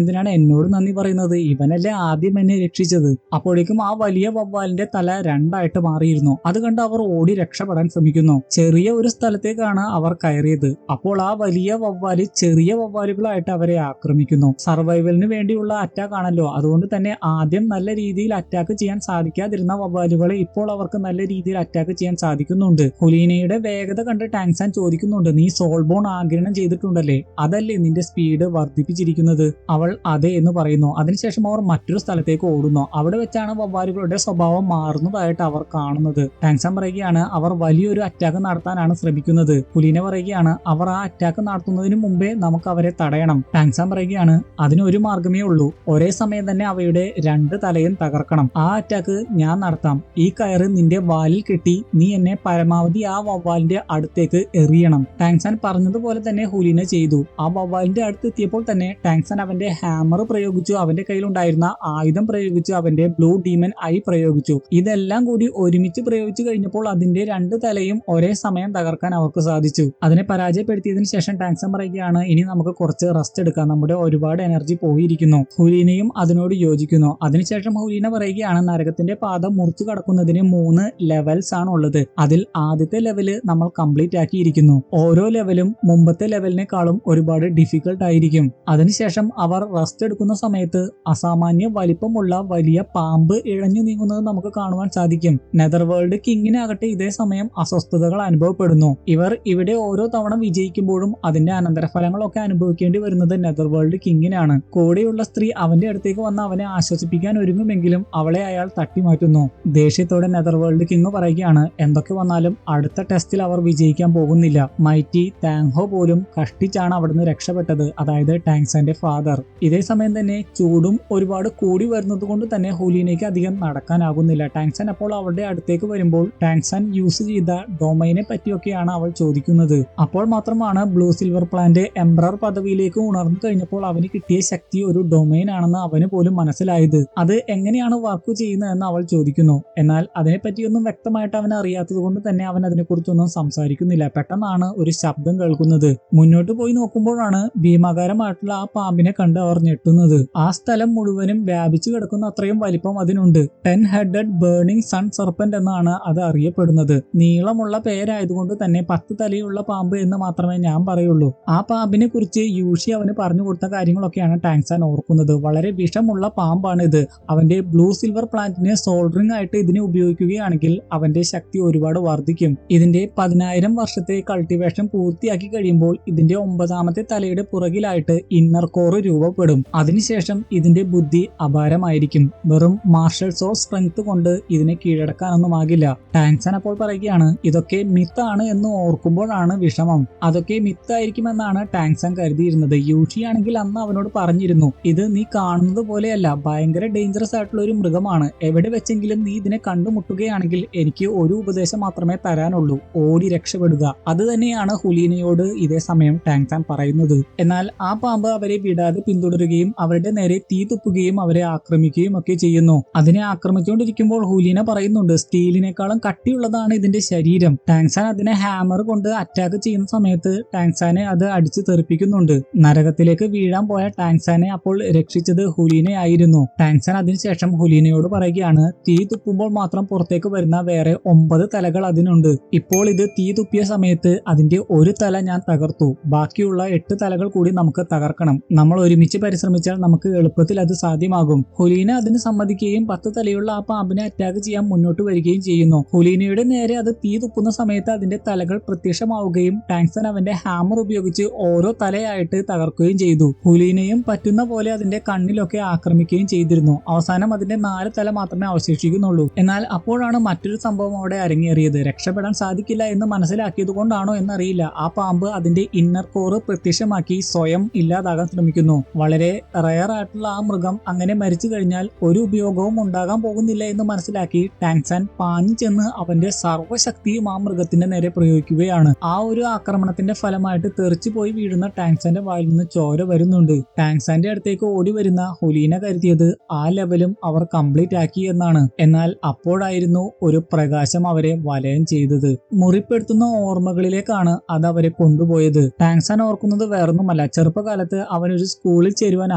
എന്തിനാണ് എന്നോട് നന്ദി പറയുന്നത്, ഇവനല്ലേ ആദ്യം എന്നെ രക്ഷിച്ചത്. അപ്പോഴേക്കും ആ വലിയ വവ്വാലിന്റെ തല രണ്ടായിട്ട് മാറിയിരുന്നു. അത് കണ്ട് അവർ ഓടി രക്ഷപ്പെടാൻ ശ്രമിക്കുന്നു. ചെറിയ ഒരു സ്ഥലത്തേക്കാണ് അവർ കയറിയത്. അപ്പോൾ ആ വലിയ വവ്വാല് ചെറിയ വവ്വാലുകളായിട്ട് അവരെ ആക്രമിക്കുന്നു. സർവൈവലിന് വേണ്ടിയുള്ള അറ്റാക്ക് ആണല്ലോ, അതുകൊണ്ട് തന്നെ ആദ്യം നല്ല രീതിയിൽ അറ്റാക്ക് ചെയ്യാൻ സാധിക്കാതിരുന്ന വവ്വാലുകളെ ഇപ്പോൾ അവർക്ക് നല്ല രീതിയിൽ അറ്റാക്ക് ചെയ്യാൻ സാധിക്കുന്നുണ്ട്. ഹുലീനയുടെ വേഗത കണ്ട് ടാങ്സാൻ ചോദിക്കുന്നുണ്ട്, നീ സോൾബോൺ ആഗിരണം ചെയ്തിട്ടുണ്ടല്ലേ, അതല്ലേ നിന്റെ സ്പീഡ് വർദ്ധിപ്പിച്ചിരിക്കുന്നത്. അവൾ അതെ എന്ന് പറയുന്നു. അതിനുശേഷം അവർ മറ്റൊരു സ്ഥലത്തേക്ക് ഓടുന്നു. അവിടെ വെച്ചാണ് വവ്വാലുകളുടെ സ്വഭാവം മാറുന്നതായിട്ട് അവർ കാണുന്നത്. ടാങ്സാൻ പറയുകയാണ്, അവർ വലിയൊരു അറ്റാക്ക് നടത്താനാണ് ശ്രമിക്കുന്നത്. ഹുലീന പറയുകയാണ്, അവർ ആ അറ്റാക്ക് നടത്തുന്നതിന് മുമ്പേ നമുക്ക് അവരെ തടയണം. ടാങ്സാൻ പറയുകയാണ്, അതിനൊരു മാർഗമേ ഉള്ളൂ, ഒരേ സമയം തന്നെ അവയുടെ രണ്ട് തലയും തകർക്കണം. ആ അറ്റാക്ക് ഞാൻ നടത്താം. ഈ കയറ് നിന്റെ വാലിൽ കെട്ടി നീ എന്നെ പരമാവധി ആ വവ്വാലിന്റെ അടുത്തേക്ക് എറിയണം. ടാങ്സാൻ പറഞ്ഞതുപോലെ തന്നെ ഹുലീന ചെയ്തു. ആ വവ്വാലിന്റെ അടുത്ത് എത്തിയപ്പോൾ തന്നെ ടാങ്സാൻ അവന്റെ ഹാമർ പ്രയോഗിച്ചു, അവന്റെ കയ്യിലുണ്ടായിരുന്ന ആയുധം പ്രയോഗിച്ചു, അവന്റെ ബ്ലൂ ഡീമൻ ഐ പ്രയോഗിച്ചു. ഇതെല്ലാം കൂടി ഒരുമിച്ച് പ്രയോഗിച്ചു കഴിഞ്ഞപ്പോൾ അതിന്റെ രണ്ട് തലയും ഒരേ സമയം തകർക്കാൻ അവർക്ക് സാധിച്ചു. അതിനെ പരാജയപ്പെടുത്തിയതിനു ശേഷം ടാങ്സാൻ പറയുകയാണ്, ഇനി നമുക്ക് കുറച്ച് റെസ്റ്റ് എടുക്കാം, നമ്മുടെ ഒരുപാട് എനർജി പോയിരിക്കുന്നു. ഹുലീനയും അതിനോട് യോജിക്കുന്നു. അതിനുശേഷം ഹുലീന പറയുകയാണ്, നരകത്തിന്റെ പാത മുറിച്ചു കടക്കുന്നതിന് 3 ലെവൽസ് ആണ് ഉള്ളത്. അതിൽ ആദ്യത്തെ ലെവല് നമ്മൾ കംപ്ലീറ്റ് ആക്കിയിരിക്കുന്നു. ഓരോ ലെവലും മുമ്പത്തെ ലെവലിനേക്കാളും ഒരുപാട് ഡിഫിക്കൽട്ട് ആയിരിക്കും. അതിനുശേഷം അവർ റെസ്റ്റ് എടുക്കുന്ന സമയത്ത് അസാമാന്യ വലിപ്പമുള്ള വലിയ പാമ്പ് ഇഴഞ്ഞു നീങ്ങുന്നത് നമുക്ക് കാണുവാൻ സാധിക്കും. നെതർവേൾഡ് കിങ്ങിനാകട്ടെ ഇതേ സമയം അസ്വസ്ഥതകൾ അനുഭവപ്പെടുന്നു. ഇവർ ഇവിടെ ഓരോ തവണ വിജയിക്കുമ്പോഴും അതിന്റെ അനന്തരഫലങ്ങളൊക്കെ അനുഭവിക്കേണ്ടി വരുന്നത് നെതർവേൾഡ് കിങ്ങിനാണ്. കൂടെയുള്ള സ്ത്രീ അവന്റെ അടുത്തേക്ക് വന്ന് അവനെ ആശ്വസിപ്പിക്കാൻ ഒരുങ്ങുമെങ്കിലും അവളെ അയാൾ തട്ടിമാറ്റുന്നു. ദേഷ്യത്തോടെ നെതർവേൾഡ് കിങ് പറയുകയാണ്, എന്തൊക്കെ വന്നാലും അടുത്ത ടെസ്റ്റിൽ അവർ വിജയിക്കാൻ പോകുന്നില്ല. മൈറ്റി താങ്ഹോ പോലും കഷ്ടിച്ചാണ് അവിടുന്ന് രക്ഷപ്പെട്ടത്, അതായത് ടാങ്സാന്റെ ഫാദർ. ഇതേ സമയം തന്നെ ചൂടും ഒരുപാട് കൂടി വരുന്നത് കൊണ്ട് തന്നെ ഹുലീനയ്ക്ക് അധികം നടക്കാനാകുന്നില്ല. ടാങ്സാൻ അപ്പോൾ അവളുടെ അടുത്തേക്ക് വരുമ്പോൾ ടാങ്സാൻ യൂസ് ചെയ്ത ഡൊമൈനെ പറ്റിയൊക്കെയാണ് അവൾ ചോദിക്കുന്നത്. അപ്പോൾ മാത്രമാണ് ബ്ലൂ സിൽവർ പ്ലാന്റ് എംബ്രർ പദവിയിലേക്ക് ഉണർന്നു കഴിഞ്ഞപ്പോൾ അവന് കിട്ടിയ ശക്തി ഒരു ഡൊമൈൻ ആണെന്ന് അവന് പോലും മനസ്സിലായത്. അത് എങ്ങനെയാണ് വർക്ക് ചെയ്യുന്നതെന്ന് അവൾ ചോദിക്കുന്നു. എന്നാൽ അതിനെപ്പറ്റിയൊന്നും വ്യക്തമായിട്ട് അവൻ അറിയാത്തത് കൊണ്ട് തന്നെ അവൻ അതിനെക്കുറിച്ചൊന്നും സംസാരിക്കുന്നില്ല. പെട്ടെന്നാണ് ഒരു ശബ്ദം കേൾക്കുന്നത്. മുന്നോട്ട് പോയി നോക്കുമ്പോഴാണ് ഭീമാകാരമായിട്ടുള്ള ആ പാമ്പിനെ കണ്ട് അവർ ഞെട്ടുന്നത്. ആ സ്ഥലം മുഴുവനും വ്യാപിച്ചു കിടക്കുന്ന അത്രയും വലിപ്പം അതിനുണ്ട്. 10 ഹെഡഡ് ബേണിംഗ് സൺ സർപ്പന്റ് എന്നാണ് അത് അറിയപ്പെടുന്നത്. നീളമുള്ള പേരായതുകൊണ്ട് തന്നെ 10 തലയുള്ള പാമ്പ് എന്ന് മാത്രമേ ഞാൻ പറയുള്ളൂ. ആ പാമ്പിനെ കുറിച്ച് യൂഷി അവന് പറഞ്ഞു കൊടുത്ത കാര്യങ്ങളൊക്കെയാണ് ടാങ്സാൻ ഓർക്കുന്നത്. വളരെ വിഷമുള്ള പാമ്പാണ് ഇത്. അവന്റെ ബ്ലൂ സിൽവർ പ്ലാന്റിനെ സോൾഡറിംഗ് ആയിട്ട് ഇതിനെ ഉപയോഗിക്കുകയാണെങ്കിൽ അവന്റെ ശക്തി ഒരുപാട് വർദ്ധിക്കും. ഇതിന്റെ 10,000 വർഷത്തെ കൾട്ടിവേഷൻ പൂർത്തിയാക്കി കഴിയുമ്പോൾ ഇതിന്റെ 9ാമത്തെ തലയുടെ പുറകിലായിട്ട് ഇന്നർ കോർ രൂപപ്പെടും. അതിനുശേഷം ഇതിന്റെ ബുദ്ധി അപാരമായിരിക്കും. വെറും മാർഷൽ സോ സ്ട്രെങ്ത് കൊണ്ട് ഇതിനെ കീഴടക്കാനൊന്നുമാകില്ല. ടാങ്സാൻ അപ്പോൾ പറയുകയാണ്, ഇതൊക്കെ മിത്താണ് എന്ന് ഓർക്കുമ്പോഴാണ് വിഷമം. അതൊക്കെ മിത്തായിരിക്കുമെന്നാണ് ടാങ്സാൻ കരുതിയിരുന്നത്. യൂഷിയാണെങ്കിൽ അന്ന് അവനോട് പറഞ്ഞിരുന്നു, ഇത് നീ കാണുന്നത് പോലെയല്ല, ഭയങ്കര ഡേഞ്ചറസ് ആയിട്ടുള്ള ഒരു മൃഗമാണ്. എവിടെ വെച്ചെങ്കിലും നീ ഇതിനെ കണ്ടുമുട്ടുകയാണെങ്കിൽ എനിക്ക് ഒരു ഉപദേശം മാത്രമേ തരാനുള്ളൂ, ഓടി രക്ഷപ്പെടുക. അത് തന്നെയാണ് ഹുലീനയോട് ഇതേ സമയം ടാങ്സാൻ പറയുന്നത്. എന്നാൽ ആ പാമ്പ് അവരെ വിടാതെ പിന്തുടരുകയും അവരുടെ നേരെ തീ തുപ്പുകയും അവരെ ആക്രമിക്കുകയും ഒക്കെ ചെയ്യുന്നു. അതിനെ ആക്രമിച്ചുകൊണ്ടിരിക്കുമ്പോൾ ഹുലീന പറയുന്നുണ്ട്, സ്റ്റീലിനേക്കാളും കട്ടിയുള്ളതാണ് ഇതിന്റെ ശരീരം. ടാങ്സാൻ അതിനെ ഹാമർ കൊണ്ട് അറ്റാക്ക് ചെയ്യുന്ന സമയത്ത് ടാങ്സാനെ അത് അടിച്ചു തെറിപ്പിക്കുന്നുണ്ട്. നരകത്തിലേക്ക് വീഴാൻ പോയ ടാങ്സാനെ അപ്പോൾ രക്ഷിച്ചത് ഹുലീനയായിരുന്നു. ടാങ്സാൻ അതിനുശേഷം ഹുലീനയോട് പറയുകയാണ്, തീ തുപ്പുമ്പോൾ മാത്രം പുറത്തേക്ക് വരുന്ന വേറെ 9 തലകൾ അതിനുണ്ട്. ഇപ്പോൾ ഇത് തീ തുപ്പിയ സമയത്ത് അതിന്റെ ഒരു തല ഞാൻ തകർത്തു. ബാക്കിയുള്ള 8 തലകൾ കൂടി നമുക്ക് തകർക്കണം. നമ്മൾ ഒരുമിച്ച് പരിശ്രമിച്ചാൽ നമുക്ക് എളുപ്പത്തിൽ അത് സാധ്യമാകും. ഹുലീന അതിന് സമ്മതിക്കുകയും 10 തലയുള്ള ആ പാമ്പിനെ അറ്റാക്ക് ചെയ്യാൻ മുന്നോട്ട് വരികയും ചെയ്യുന്നു. ഹുലീനയുടെ നേരെ അത് തീ തുപ്പുന്ന സമയത്ത് അതിന്റെ തലകൾ പ്രത്യക്ഷമാവുകയും ടാങ്സാൻ അവന്റെ ഹാമർ ഉപയോഗിച്ച് ഓരോ തലയായിട്ട് തകർക്കുകയും ചെയ്തു. ഹുലീനയും പറ്റുന്ന പോലെ അതിന്റെ കണ്ണിലൊക്കെ ആക്രമിക്കുകയും ചെയ്തിരുന്നു. അവസാനം അതിന്റെ 4 തല മാത്രമേ അവശേഷിക്കുന്നുള്ളൂ. എന്നാൽ അപ്പോഴാണ് മറ്റൊരു സംഭവം അവിടെ അരങ്ങേറിയത്. രക്ഷപ്പെടാൻ സാധിക്കില്ല എന്ന് മനസ്സിലാക്കിയത് കൊണ്ടാണോ എന്നറിയില്ല, ആ പാമ്പ് അതിന്റെ ഇന്നർ കോർ പ്രത്യക്ഷമാക്കി സ്വയം ഇല്ലാതാകാൻ ശ്രമിക്കുന്നു. വളരെ റയർ ആയിട്ടുള്ള ആ മൃഗം അങ്ങനെ മരിച്ചു കഴിഞ്ഞാൽ ഒരു ഉപയോഗവും ഉണ്ടാകാൻ പോകുന്നില്ല എന്ന് മനസ്സിലാക്കി ടാങ്സാൻ പാഞ്ഞു ചെന്ന് അവന്റെ സർവ്വശക്തിയും ആ മൃഗത്തിന്റെ നേരെ പ്രയോഗിക്കുകയാണ്. ആ ഒരു ആക്രമണത്തിന്റെ ഫലമായിട്ട് തെറിച്ചു പോയി വീഴുന്ന ടാങ്സാന്റെ വായിൽ നിന്ന് ചോര വരുന്നുണ്ട്. ടാങ്സാന്റെ അടുത്തേക്ക് ഓടി വരുന്ന ഹുലീന കരുതിയത് ആ ലെവലും അവർ കംപ്ലീറ്റ് ആക്കി എന്നാണ്. എന്നാൽ അപ്പോഴായിരുന്നു ഒരു പ്രകാശം അവരെ വലയം ചെയ്തത്. മുറിപ്പെടുത്തുന്ന ഓർമ്മകളിലേക്കാണ് അത് അവരെ കൊണ്ടുപോയത്. ടാങ്സാൻ ഓർക്കുന്നത് വേറൊന്നുമല്ല, ചെറുപ്പകാലത്ത് അവൻ ഒരു സ്കൂളിൽ ചേരുവാൻ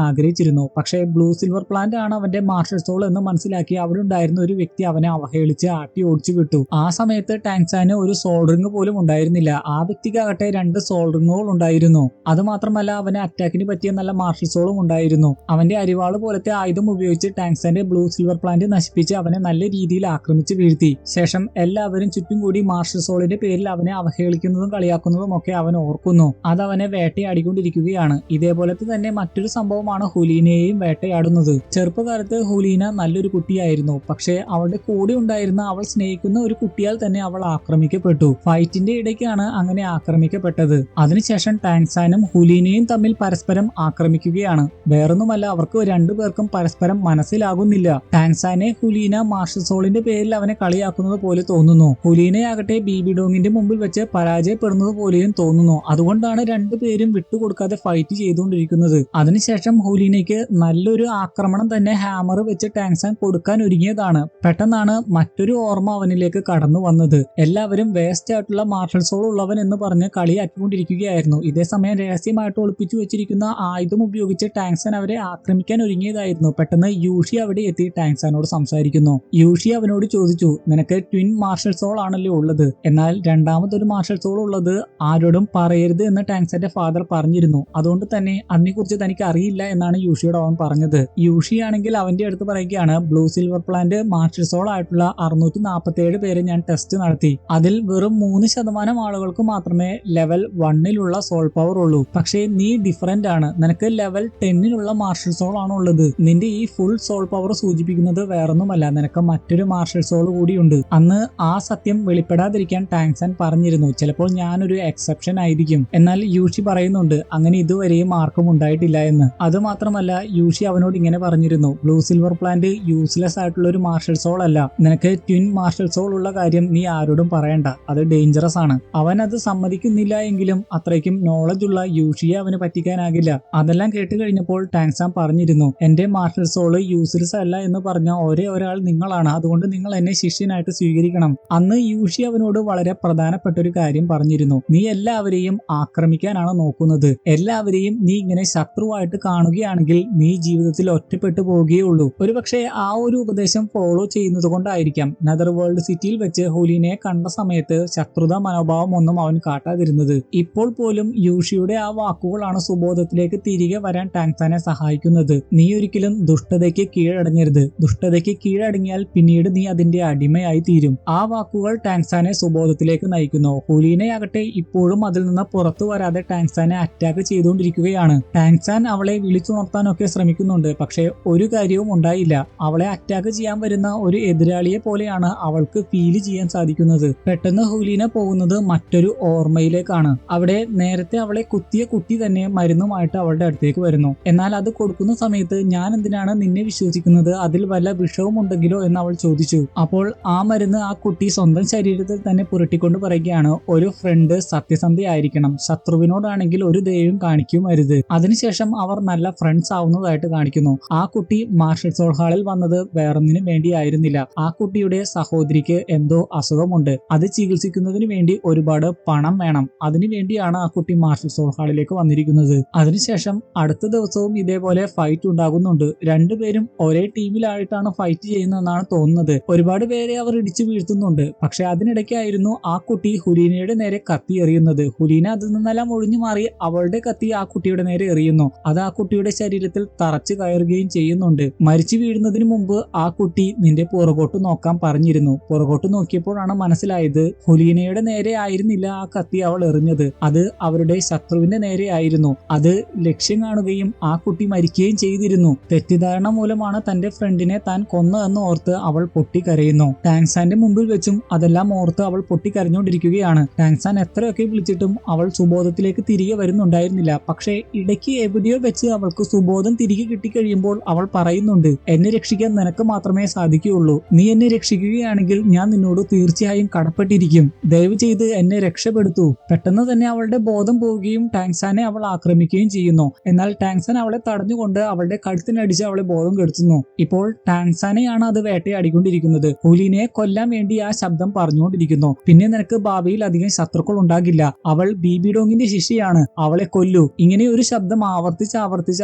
ആഗ്രഹിച്ചിരുന്നു. പക്ഷേ ബ്ലൂ സിൽവർ പ്ലാന്റ് ആണ് അവന്റെ മാർഷൽ സോൾ എന്ന് മനസ്സിലാക്കി അവിടെ ഉണ്ടായിരുന്ന ഒരു വ്യക്തി അവനെ അവഹേളിച്ച് ആട്ടി ഓടിച്ചു വിട്ടു. ആ സമയത്ത് ടാങ്സാന് ഒരു സോൾ റിംഗ് പോലും ഉണ്ടായിരുന്നില്ല. ആ വ്യക്തിക്കാകട്ടെ 2 സോൾ റിംഗുകൾ ഉണ്ടായിരുന്നു. അത് മാത്രമല്ല അവന് അറ്റാക്കിന് പറ്റിയ നല്ല മാർഷൽ സോളും ഉണ്ടായിരുന്നു. അവന്റെ അരിവാള് പോലത്തെ ആയുധം ഉപയോഗിച്ച് ടാങ്സാന്റെ ബ്ലൂ സിൽവർ പ്ലാന്റ് നശിപ്പിച്ച് അവനെ നല്ല രീതിയിൽ ആക്രമിച്ച് വീഴ്ത്തി. ശേഷം എല്ലാവരും ചുറ്റും കൂടി മാർഷൽ സോളിന്റെ പേരിൽ അവനെ അവഹേളിക്കുന്നതും കളിയാക്കുന്നതും ഒക്കെ അവൻ ഓർക്കുന്നു. അത് അവനെ വേട്ടയാടിക്കൊണ്ടിരിക്കുകയാണ്. ഇതേപോലത്തെ തന്നെ മറ്റൊരു സംഭവമാണ് ഹുലീനയെയും വേട്ടയാടുന്നത്. ചെറുപ്പകാലത്ത് ഹുലീന നല്ലൊരു കുട്ടിയായിരുന്നു. പക്ഷേ അവളുടെ കൂടെ ഉണ്ടായിരുന്ന അവൾ സ്നേഹിക്കുന്ന ഒരു കുട്ടിയാൽ തന്നെ അവൾ ആക്രമിക്കപ്പെട്ടു. ഫൈറ്റിന്റെ ഇടയ്ക്കാണ് അങ്ങനെ ആക്രമിക്കപ്പെട്ടത്. അതിനുശേഷം ടാങ്സാനും ഹുലീനയും തമ്മിൽ പരസ്പരം ആക്രമിക്കുകയാണ്. വേറൊന്നുമല്ല, അവർക്ക് രണ്ടുപേർക്കും പരസ്പരം മനസ്സിലാകുന്നില്ല. ടാങ്സാനെ ഹുലീന മാർഷൽ സോളിന്റെ പേരിൽ അവനെ കളിയാക്കുന്നത് പോലെ തോന്നുന്നു. ഹുലീനയാകട്ടെ ബീബി ഡോങ്ങിന്റെ മുമ്പിൽ വെച്ച് പരാജയപ്പെടുന്നത് പോലെയും തോന്നുന്നു. അതുകൊണ്ടാണ് രണ്ടുപേരും വിട്ടുകൊടുക്കാതെ ഫൈറ്റ് ചെയ്തുകൊണ്ടിരിക്കുന്നത്. അതിനുശേഷം ഹുലീനയ്ക്ക് നല്ലൊരു ആക്രമണം തന്നെ ഹാമർ വെച്ച് ടാങ്സാൻ കൊടുക്കാൻ ഒരുങ്ങിയതാണ്. പെട്ടെന്നാണ് മറ്റൊരു ഓർമ്മ അവനിലേക്ക് കടന്നു വന്നത്. എല്ലാവരും വേസ്റ്റ് ആയിട്ടുള്ള മാർഷൽ സോൾ ഉള്ളവൻ എന്ന് പറഞ്ഞ് കളിയാക്കിക്കൊണ്ടിരിക്കുകയായിരുന്നു. ഇതേസമയം രഹസ്യമായിട്ട് ഒളിപ്പിച്ചു വെച്ചിരിക്കുന്ന ആയുധം ഉപയോഗിച്ച് ടാങ്സാൻ അവരെ ആക്രമിക്കാൻ ഒരുങ്ങിയതായിരുന്നു. പെട്ടെന്ന് യൂഷി അവിടെ എത്തി ടാങ്സാനോട് സംസാരിക്കുന്നു. യൂഷി അവനോട് ചോദിച്ചു, നിനക്ക് ട്വിൻ മാർഷൽ സോൾ ആണല്ലോ ഉള്ളത്, എന്നാൽ രണ്ടാമതൊരു മാർഷൽ സോൾ ഉള്ളത് ആരോടും പറയരുത് എന്ന് ടാങ്സാന്റെ ഫാദർ പറഞ്ഞിരുന്നു. അതുകൊണ്ട് തന്നെ അതിനെക്കുറിച്ച് തനിക്ക് അറിയില്ല എന്നാണ് യൂഷിയോട് അവൻ പറഞ്ഞത്. യൂഷി ആണെങ്കിൽ അവന്റെ അടുത്ത് പറയുകയാണ്, blue silver plant marshal soul ആയിട്ടുള്ള 647 പേരെ ഞാൻ ടെസ്റ്റ് നടത്തി. അതിൽ വെറും 3% ആളുകൾക്ക് മാത്രമേ ലെവൽ 1ലുള്ള സോൾ പവർ ഉള്ളൂ. പക്ഷേ നീ ഡിഫറന്റ് ആണ്. നിനക്ക് ലെവൽ 10ലുള്ള മാർഷൽ സോൾ ആണ് ഉള്ളത്. നിന്റെ ഈ ഫുൾ സോൾ പവർ സൂചിപ്പിക്കുന്നത് വേറൊന്നുമല്ല, നിനക്ക് മറ്റൊരു മാർഷൽ സോൾ കൂടിയുണ്ട്. അന്ന് ആ സത്യം വെളിപ്പെടാതിരിക്കാൻ ടാങ്സാൻ പറഞ്ഞിരുന്നു, ചിലപ്പോൾ ഞാനൊരു എക്സെപ്ഷൻ ആയിരിക്കും. എന്നാൽ യൂഷി പറയുന്നുണ്ട്, അങ്ങനെ ഇതുവരെയും ആർക്കും ഉണ്ടായിട്ടില്ല എന്ന്. അതുമാത്രമല്ല യൂഷി അവനോട് ഇങ്ങനെ പറഞ്ഞിരുന്നു, ബ്ലൂ സിൽവർ പ്ലാന്റ് യൂസ്ലെസ് ആയിട്ടുള്ള ഒരു മാർഷൽ സോൾ അല്ല. നിനക്ക് ട്വിൻ മാർഷൽ സോൾ ഉള്ള കാര്യം നീ ആരോടും പറയണ്ട, അത് ഡേഞ്ചറസ് ആണ്. അവൻ അത് സമ്മതിക്കുന്നില്ല എങ്കിലും അത്രയ്ക്കും നോളജ് ഉള്ള യൂഷിയെ അവന് പറ്റിക്കാനാകില്ല. അതെല്ലാം കേട്ട് കഴിഞ്ഞപ്പോൾ ടാങ്സാൻ പറഞ്ഞിരുന്നു, എന്റെ മാർഷൽ സോള് യൂസ്ലെസ് അല്ല എന്ന് പറഞ്ഞ ഒരേ ഒരാൾ നിങ്ങളാണ്. അതുകൊണ്ട് നിങ്ങൾ എന്നെ ശിഷ്യനായിട്ട് സ്വീകരിക്കണം. അന്ന് യൂഷി അവനോട് വളരെ പ്രധാനപ്പെട്ട ഒരു കാര്യം പറഞ്ഞിരുന്നു, നീ എല്ലാവരെയും ആക്രമിക്കാനാണ് നോക്കുന്നത്. എല്ലാവരെയും നീ ഇങ്ങനെ ശത്രുവായിട്ട് കാണുകയാണെങ്കിൽ നീ ജീവിതത്തിൽ ഒറ്റപ്പെട്ടു പോവുകയുള്ളൂ. ഒരുപക്ഷെ ആ ഒരു ഉപദേശം ഫോളോ ചെയ്യുന്നത് കൊണ്ടായിരിക്കാം നെതർ വേൾഡ് സിറ്റിയിൽ വെച്ച് ഹുലീനയെ കണ്ട സമയത്ത് ശത്രുത മനോഭാവം ഒന്നും അവൻ കാട്ടാതിരുന്നത്. ഇപ്പോൾ പോലും യൂഷിയുടെ ആ വാക്കുകളാണ് സുബോധത്തിലേക്ക് തിരികെ വരാൻ ടാങ്സാനെ സഹായിക്കുന്നത്. നീ ഒരിക്കലും ദുഷ്ടതയ്ക്ക് കീഴടങ്ങരുത്. ദുഷ്ടതയ്ക്ക് കീഴടങ്ങിയാൽ പിന്നീട് നീ അതിന്റെ അടിമയായി തീരും. ആ വാക്കുകൾ ടാങ്സാനെ സുബോധത്തിലേക്ക് നയിക്കുന്നു. ഹുലീനയാകട്ടെ ഇപ്പോഴും അതിൽ നിന്ന് പുറത്തു വരാതെ ടാങ്സാനെ അറ്റാക്ക് ചെയ്തുകൊണ്ടിരിക്കുകയാണ്. ടാങ്സാൻ അവളെ വിളിച്ചുണർത്താനൊക്കെ ശ്രമിക്കുന്നുണ്ട്. പക്ഷേ ഒരു കാര്യവും ഉണ്ടായില്ല. അവളെ അറ്റാക്ക് ചെയ്യാൻ വരുന്ന ഒരു എതിരാളിയെ പോലെയാണ് അവൾക്ക് ഫീൽ ചെയ്യാൻ സാധിക്കുന്നത്. പെട്ടെന്ന് ഹുലീന പോകുന്നത് മറ്റൊരു ഓർമ്മയിലേക്കാണ്. അവിടെ നേരത്തെ അവളെ കുത്തിയ കുട്ടി തന്നെ മരുന്നുമായിട്ട് അവളുടെ അടുത്തേക്ക് വരുന്നു. എന്നാൽ അത് കൊടുക്കുന്ന സമയത്ത് ഞാൻ എന്തിനാണ് നിന്നെ വിശ്വസിക്കുന്നത്, അതിൽ വല്ല വിഷവും ഉണ്ടെങ്കിലോ എന്ന് അവൾ ചോദിച്ചു. അപ്പോൾ ആ മരുന്ന് ആ കുട്ടി സ്വന്തം ശരീരത്തിൽ തന്നെ പുരട്ടിക്കൊണ്ട് പറയുകയാണ്, ഒരു ഫ്രണ്ട് സത്യസന്ധയായിരിക്കണം, ശത്രുവിനോടാണെങ്കിൽ ഒരു ദയവും കാണിക്കുമരുത്. അതിനുശേഷം അവർ നല്ല ഫ്രണ്ട്സ് ആവുന്നതായിട്ട് കാണിക്കുന്നു. ആ കുട്ടി മാർഷൽ സോൾ ഹാളിൽ വന്നത് വേറൊന്നിനും വേണ്ടിയായിരുന്നില്ല. ആ കുട്ടിയുടെ സഹോദരിക്ക് എന്തോ അസുഖമുണ്ട്. അത് ചികിത്സിക്കുന്നതിന് വേണ്ടി ഒരുപാട് പണം വേണം. അതിനുവേണ്ടിയാണ് ആ കുട്ടി മാർഷൽ സോൾ ഹാളിലേക്ക് വന്നിരിക്കുന്നത്. അതിനുശേഷം അടുത്ത ദിവസവും ഇതേപോലെ ഫൈറ്റ് ഉണ്ടാകുന്നുണ്ട്. രണ്ടുപേരും ഒരേ ടീമിലായിട്ടാണ് ഫൈറ്റ് ചെയ്യുന്നതെന്നാണ് തോന്നുന്നത്. ഒരുപാട് പേരെ അവർ ഇടിച്ചു വീഴ്ത്തുന്നുണ്ട്. പക്ഷെ അതിനിടയ്ക്കായിരുന്നു ആ കുട്ടി ഹുലീനയുടെ നേരെ കത്തി എറിയുന്നത്. ഹുലീന അതിൽ നിന്നെല്ലാം ഒഴിഞ്ഞു മാറി അവളുടെ കത്തി ആ കുട്ടിയുടെ നേരെ എറിയുന്നു. അത് ആ കുട്ടിയുടെ ശരീരത്തിൽ തറച്ചു കയറുകയും ചെയ്യുന്നുണ്ട്. മരിച്ചു വീഴുന്നതിന് മുമ്പ് ആ കുട്ടി നിന്റെ പുറകോട്ട് നോക്കാൻ പറഞ്ഞിരുന്നു. പുറകോട്ട് നോക്കിയപ്പോഴാണ് മനസ്സിലായത് ഹുലീനയുടെ നേരെ ആയിരുന്നില്ല ആ കത്തി അവൾ എറിഞ്ഞത്, അത് അവരുടെ ശത്രുവിന്റെ നേരെ ആയിരുന്നു. അത് ലക്ഷ്യം കാണുകയും ആ കുട്ടി മരിക്കുകയും ചെയ്തിരുന്നു. തെറ്റിദ്ധാരണ മൂലമാണ് തന്റെ ഫ്രണ്ടിനെ താൻ കൊന്നതെന്ന് ഓർത്ത് അവൾ പൊട്ടിക്കരയുന്നു. ടാങ്സാന്റെ മുമ്പിൽ വെച്ചും അതെല്ലാം ഓർത്ത് അവൾ പൊട്ടിക്കരഞ്ഞുകൊണ്ടിരിക്കുകയാണ്. ടാങ്സാൻ എത്രയൊക്കെ വിളിച്ചിട്ടും അവൾ സുബോധത്തിലേക്ക് തിരികെ വരുന്നുണ്ടായിരുന്നില്ല. പക്ഷേ ഇടയ്ക്ക് എവിടെയോ വെച്ച് അവൾക്ക് സുബോധം തിരികെ കിട്ടിക്കഴിയുമ്പോൾ അവൾ പറയുന്നുണ്ട്, എന്നെ രക്ഷിക്കാൻ നിനക്ക് മാത്രമേ സാധിക്കുകയുള്ളൂ. നീ എന്നെ രക്ഷിക്കുകയാണെങ്കിൽ ഞാൻ നിന്നോട് തീർച്ചയായും കടപ്പെട്ടിരിക്കും. ദയവ് ചെയ്ത് എന്നെ രക്ഷപ്പെടുത്തൂ. പെട്ടെന്ന് തന്നെ അവളുടെ ബോധം പോവുകയും ടാങ്സാനെ അവൾ ആക്രമിക്കുകയും ചെയ്യുന്നു. എന്നാൽ ടാങ്സാൻ അവളെ തടഞ്ഞുകൊണ്ട് അവളുടെ കഴുത്തിനടിച്ച് അവളെ ബോധം കെടുത്തുന്നു. ഇപ്പോൾ ടാങ്സാനെയാണ് അത് വേട്ടയാടിക്കൊണ്ടിരിക്കുന്നത്. ഹുലീനയെ കൊല്ലാൻ വേണ്ടി ആ ശബ്ദം പറഞ്ഞുകൊണ്ടിരിക്കുന്നു. പിന്നെ നിനക്ക് ഭാവിയിൽ അധികം ശത്രുക്കൾ ഉണ്ടാകില്ല. അവൾ ബീബി ഡോങ്ങിന്റെ ശിഷ്യയാണ്. അവളെ കൊല്ലൂ. ഇങ്ങനെ ഒരു ശബ്ദം ആവർത്തിച്ച്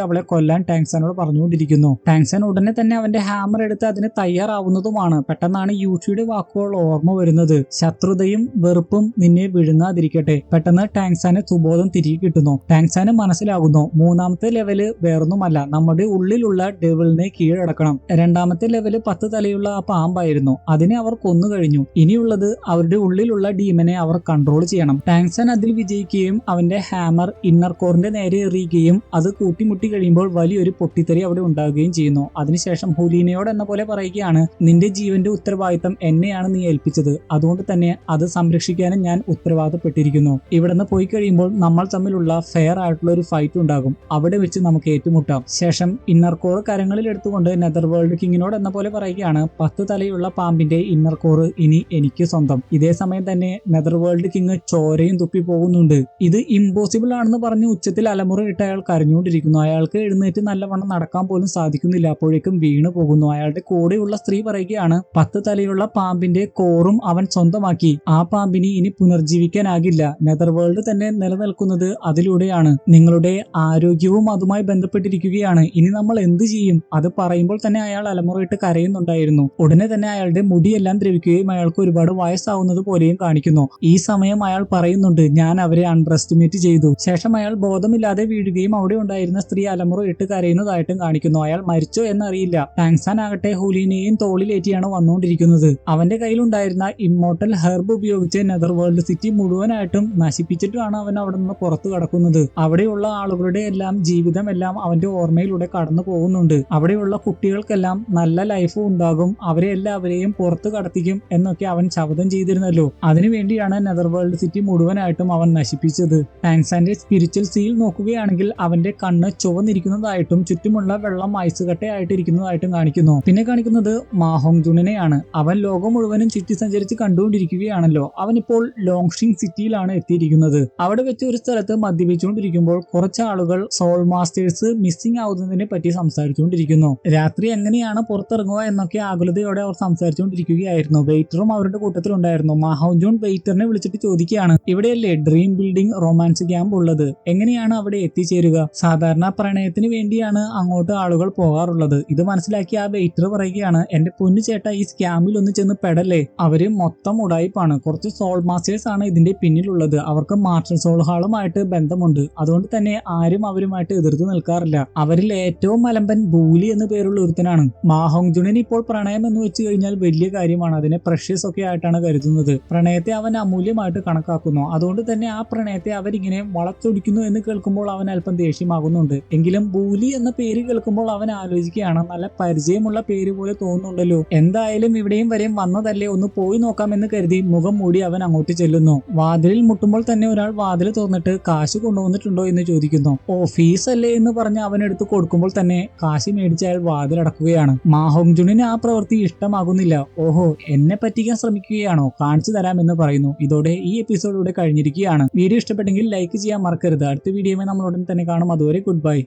അവളെ കൊല്ലാൻ ടാങ്സാനോട് പറഞ്ഞുകൊണ്ടിരിക്കുന്നു. ടാങ്സാൻ ഉടനെ തന്നെ അവന്റെ ഹാമർ എടുത്ത് അതിന് തയ്യാറാവുന്നതുമാണ്. പെട്ടെന്നാണ് യൂഷിയുടെ വാക്കുകൾ ഓർമ്മ വരുന്നത്. ശത്രുതയും വെറുപ്പും നിന്നെ വിഴുങ്ങാതിരിക്കട്ടെ. പെട്ടെന്ന് ടാങ്സാന് സുബോധം തിരികെ കിട്ടുന്നു. ടാങ്സാന് മനസ്സിലാകുന്നു മൂന്നാമത്തെ ലെവല് വേറൊന്നുമല്ല, നമ്മുടെ ഉള്ളിലുള്ള ഡെവിളിനെ കീഴടക്കണം. രണ്ടാമത്തെ ലെവല് 10 തലയുള്ള ആ പാമ്പായിരുന്നു. അതിനെ അവർ കൊന്നു കഴിഞ്ഞു. ഇനിയുള്ളത് അവരുടെ ഉള്ളിലുള്ള ഡീമനെ അവർ കൺട്രോൾ ചെയ്യണം. ടാങ്സാൻ അതിൽ വിജയിക്കുകയും അവന്റെ ഹാമർ ഇന്നർ കോറിന്റെ നേരെ എറിയുകയും അത് കൂട്ടിമുട്ടി കഴിയുമ്പോൾ വലിയൊരു പൊട്ടിത്തെറി അവിടെ ഉണ്ടാകുകയും ചെയ്യുന്നു. അതിനുശേഷം ഹുലീനയോട് എന്ന പോലെ പറയുകയാണ്, നിന്റെ ജീവന്റെ ഉത്തരവാദിത്തം എന്നെയാണ് നീ ഏൽപ്പിച്ചത്, അതുകൊണ്ട് തന്നെ അത് സംരക്ഷിക്കാനും ഞാൻ ഉത്തരവാദപ്പെട്ടിരിക്കുന്നു. ഇവിടുന്ന് പോയി കഴിയുമ്പോൾ നമ്മൾ തമ്മിലുള്ള ഫെയർ ആയിട്ടുള്ള ഒരു ഫൈറ്റ് ഉണ്ടാകും. അവിടെ വെച്ച് നമുക്ക് ഏറ്റുമുട്ടാം. ശേഷം ഇന്നർ കോർ കരങ്ങളിൽ എടുത്തുകൊണ്ട് നെതർ വേൾഡ് കിങ്ങിനോട് എന്ന പോലെ പറയുകയാണ്, 10 തലയുള്ള പാമ്പിന്റെ ഇന്നർ കോർ ഇനി എനിക്ക് സ്വന്തം. ഇതേ സമയം തന്നെ നെതർ വേൾഡ് കിങ് ചോരയും തുപ്പി പോകുന്നുണ്ട്. ഇത് ഇമ്പോസിബിൾ ആണെന്ന് പറഞ്ഞ് ഉച്ചത്തിൽ അലമുറയിട്ട് അയാൾ കരഞ്ഞുകൊണ്ടിരിക്കുന്നു. അയാൾക്ക് എഴുന്നേറ്റ് നല്ലവണ്ണം നടക്കാൻ പോലും സാധിക്കുന്നില്ല. അപ്പോഴേക്കും വീണു പോകുന്നു. അയാളുടെ കൂടെയുള്ള സ്ത്രീ പറയുകയാണ്, 10 തലയുള്ള പാമ്പിന്റെ കോറും അവൻ സ്വന്തമാക്കി. ആ പാമ്പിന് ഇനി പുനർജീവിക്കാനാകില്ല. നെതർ വേൾഡ് തന്നെ നിലനിൽക്കുന്നത് അതിലൂടെയാണ്. നിങ്ങളുടെ ആരോഗ്യവും അതുമായി ബന്ധപ്പെട്ടിരിക്കുകയാണ്. ഇനി നമ്മൾ എന്ത് ചെയ്യും? അത് പറയുമ്പോൾ തന്നെ അയാൾ അലമുറയിട്ട് കരയുന്നുണ്ടായിരുന്നു. ഉടനെ തന്നെ അയാളുടെ മുടിയെല്ലാം ദ്രവിക്കുകയും അയാൾക്ക് ഒരുപാട് വയസ്സാവുന്നത് പോലെയും കാണിക്കുന്നു. ഈ സമയം അയാൾ പറയുന്നുണ്ട്, ഞാൻ അവരെ അണ്ടർ എസ്റ്റിമേറ്റ് ചെയ്തു. ശേഷം അയാൾ ബോധമില്ലാതെ വീഴുകയും അവിടെ ഉണ്ടായിരുന്ന സ്ത്രീ അലമുറ ഇട്ട് കരയുന്നതായിട്ടും കാണിക്കുന്നു. അയാൾ മരിച്ചോ എന്നറിയില്ല. ടാങ്സാൻ ആകട്ടെ ഹുലീനയെയും തോളിലേറ്റിയാണ് വന്നുകൊണ്ടിരിക്കുന്നത്. അവന്റെ കയ്യിലുണ്ടായിരുന്ന ഇമ്മോർട്ടൽ ഹെർബ് ഉപയോഗിച്ച് നെതർ വേൾഡ് സിറ്റി മുഴുവനായിട്ടും നശിപ്പിച്ചിട്ടാണ് അവൻ അവിടെ നിന്ന് പുറത്തു കടക്കുന്നത്. അവിടെയുള്ള ആളുകളുടെ എല്ലാം ജീവിതം എല്ലാം അവന്റെ ഓർമ്മയിലൂടെ കടന്നു പോകുന്നുണ്ട്. അവിടെയുള്ള കുട്ടികൾക്കെല്ലാം നല്ല ലൈഫ് ഉണ്ടാകും, അവരെ എല്ലാവരെയും പുറത്തു കടത്തിക്കും എന്നൊക്കെ അവൻ ശപഥം ചെയ്തിരുന്നല്ലോ. അതിനുവേണ്ടിയാണ് നെതർ വേൾഡ് സിറ്റി മുഴുവനായിട്ടും അവൻ നശിപ്പിച്ചത്. ടാങ്സാന്റെ സ്പിരിച്വൽ സീൽ നോക്കുകയാണെങ്കിൽ അവന്റെ കണ്ണ് ചുവന്നിരിക്കുന്നതായിട്ടും ചുറ്റുമുള്ള വെള്ളം ഐസുകട്ടയായിട്ടിരിക്കുന്നതായിട്ടും കാണിക്കുന്നു. പിന്നെ കാണിക്കുന്നത് മാഹോങ് ജുണിനെയാണ്. അവൻ ലോകം മുഴുവനും ചുറ്റി സഞ്ചരിച്ച് കണ്ടുകൊണ്ടിരിക്കുകയാണല്ലോ. അവൻ ഇപ്പോൾ ലോങ്ഷിങ് സിറ്റിയിലാണ് എത്തിയിരിക്കുന്നത്. അവിടെ വെച്ച് ഒരു സ്ഥലത്ത് മദ്യപിച്ചുകൊണ്ടിരിക്കുമ്പോൾ കുറച്ച് ആളുകൾ സോൾ മാസ്റ്റേഴ്സ് മിസ്സിംഗ് ആവുന്നതിനെ പറ്റി സംസാരിച്ചുകൊണ്ടിരിക്കുന്നു. രാത്രി എങ്ങനെയാണ് പുറത്തിറങ്ങുക എന്നൊക്കെ ആകുലതയോടെ അവർ സംസാരിച്ചുകൊണ്ടിരിക്കുകയായിരുന്നു. വെയിറ്ററും അവരുടെ കൂട്ടത്തിലുണ്ടായിരുന്നു. മാഹോങ് ജൂൺ വെയിറ്ററിനെ വിളിച്ചിട്ട് ചോദിക്കുകയാണ്, ഇവിടെയല്ലേ ഡ്രീം ബിൽഡിംഗ് റൊമാൻസ് ക്യാമ്പ് ഉള്ളത്, എങ്ങനെയാണ് അവിടെ എത്തിച്ചേരുക? സാധാരണ പ്രണയത്തിന് വേണ്ടിയാണ് അങ്ങോട്ട് ആളുകൾ പോകാറുള്ളത്. ഇത് മനസ്സിലാക്കി ആ വെയിറ്റർ പറയുകയാണ്, എന്റെ പൊന്നു ചേട്ടാ, ഈ സ്കാമിൽ ഒന്ന് ചെന്ന് പെടല്ലേ, അവര് മൊത്തം ഉടായിപ്പാണ്. കുറച്ച് സോൾ മാസ്റ്റേഴ്സ് ആണ് ഇതിന്റെ പിന്നിലുള്ളത്. അവർക്ക് മാസ്റ്റർ സോൾ ഹാളുമായിട്ട് ബന്ധമുണ്ട്. അതുകൊണ്ട് തന്നെ ആരും അവരുമായിട്ട് എതിർത്ത് നിൽക്കാറില്ല. അവരിൽ ഏറ്റവും മലമ്പൻ ബൂലി എന്ന് പേരുള്ള ഒരുത്തനാണ്. മാഹോങ് ജുണിന് ഇപ്പോൾ പ്രണയം എന്ന് വെച്ച് കഴിഞ്ഞാൽ വലിയ കാര്യമാണ്. അതിനെ പ്രഷ്യസ് ഒക്കെ ആയിട്ടാണ് കരുതുന്നത്. പ്രണയത്തെ അവൻ അമൂല്യമായിട്ട് കണക്കാക്കുന്നു. അതുകൊണ്ട് തന്നെ ആ പ്രണയത്തെ അവരിങ്ങനെ വളച്ചൊടിക്കുന്നു എന്ന് കേൾക്കുമ്പോൾ അവൻ അല്പം ദേഷ്യമാകുന്നുണ്ട്. എങ്കിലും ബൂലി എന്ന പേര് കേൾക്കുമ്പോൾ അവൻ ആലോചിക്കുകയാണ്, നല്ല പരിചയമുള്ള പേര് പോലെ തോന്നുന്നുണ്ടല്ലോ. എന്തായാലും ഇവിടെയും വരെയും വന്നതല്ലേ, ഒന്ന് പോയി നോക്കാമെന്ന് കരുതി മുഖം മൂടി അവൻ അങ്ങോട്ട് ചെല്ലുന്നു. വാതിലിൽ മുട്ടുമ്പോൾ തന്നെ ഒരാൾ വാതിൽ തുറന്നിട്ട് കാശ് കൊണ്ടുവന്നിട്ടുണ്ടോ എന്ന് ചോദിക്കുന്നു. ഓഫീസ് അല്ലേ എന്ന് പറഞ്ഞ് അവൻ എടുത്ത് കൊടുക്കുമ്പോൾ തന്നെ കാശ് മേടിച്ച് അയാൾ വാതിലടക്കുകയാണ്. മാഹോങ് ജുണിന് ആ പ്രവൃത്തി ഇഷ്ടമാകുന്നില്ല. ഓഹോ, എന്നെ പറ്റിക്കാൻ ശ്രമിക്കുകയാണോ, കാണിച്ചു തരാമെന്ന് പറയുന്നു. ഇതോടെ ഈ എപ്പിസോഡ് ഇവിടെ കഴിഞ്ഞിരിക്കുകയാണ്. വീഡിയോ ഇഷ്ടപ്പെട്ടെങ്കിൽ ലൈക്ക് ചെയ്യാൻ മറക്കരുത്. അടുത്ത വീഡിയോയുമായി നമ്മളോടൻ തന്നെ കാണും. അതുവരെ ഗുഡ് ബൈ.